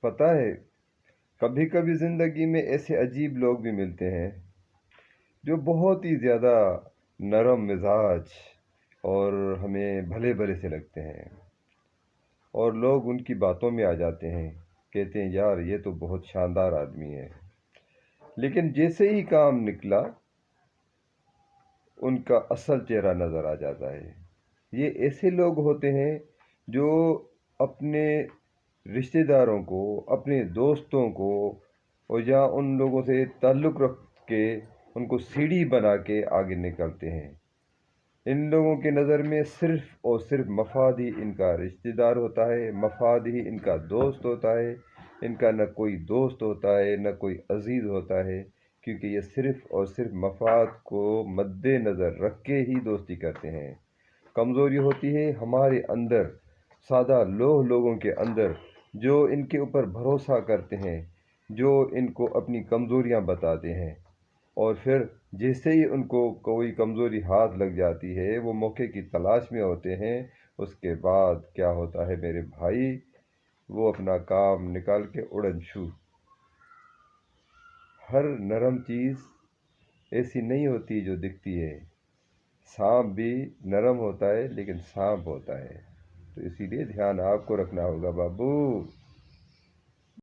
پتہ ہے، کبھی کبھی زندگی میں ایسے عجیب لوگ بھی ملتے ہیں جو بہت ہی زیادہ نرم مزاج اور ہمیں بھلے بھلے سے لگتے ہیں، اور لوگ ان کی باتوں میں آ جاتے ہیں، کہتے ہیں یار یہ تو بہت شاندار آدمی ہے، لیکن جیسے ہی کام نکلا ان کا اصل چہرہ نظر آ جاتا ہے۔ یہ ایسے لوگ ہوتے ہیں جو اپنے رشتہ داروں کو، اپنے دوستوں کو، اور یا ان لوگوں سے تعلق رکھ کے ان کو سیڑھی بنا کے آگے نکلتے ہیں۔ ان لوگوں کی نظر میں صرف اور صرف مفاد ہی ان کا رشتہ دار ہوتا ہے، مفاد ہی ان کا دوست ہوتا ہے۔ ان کا نہ کوئی دوست ہوتا ہے نہ کوئی عزیز ہوتا ہے، کیونکہ یہ صرف اور صرف مفاد کو مد نظر رکھ کے ہی دوستی کرتے ہیں۔ کمزوری ہوتی ہے ہمارے اندر، سادہ لوگوں کے اندر، جو ان کے اوپر بھروسہ کرتے ہیں، جو ان کو اپنی کمزوریاں بتاتے ہیں، اور پھر جیسے ہی ان کو کوئی کمزوری ہاتھ لگ جاتی ہے وہ موقع کی تلاش میں ہوتے ہیں۔ اس کے بعد کیا ہوتا ہے میرے بھائی، وہ اپنا کام نکال کے اڑن چھو۔ ہر نرم چیز ایسی نہیں ہوتی جو دکھتی ہے، سانپ بھی نرم ہوتا ہے لیکن سانپ ہوتا ہے، تو اسی لیے دھیان آپ کو رکھنا ہوگا بابو۔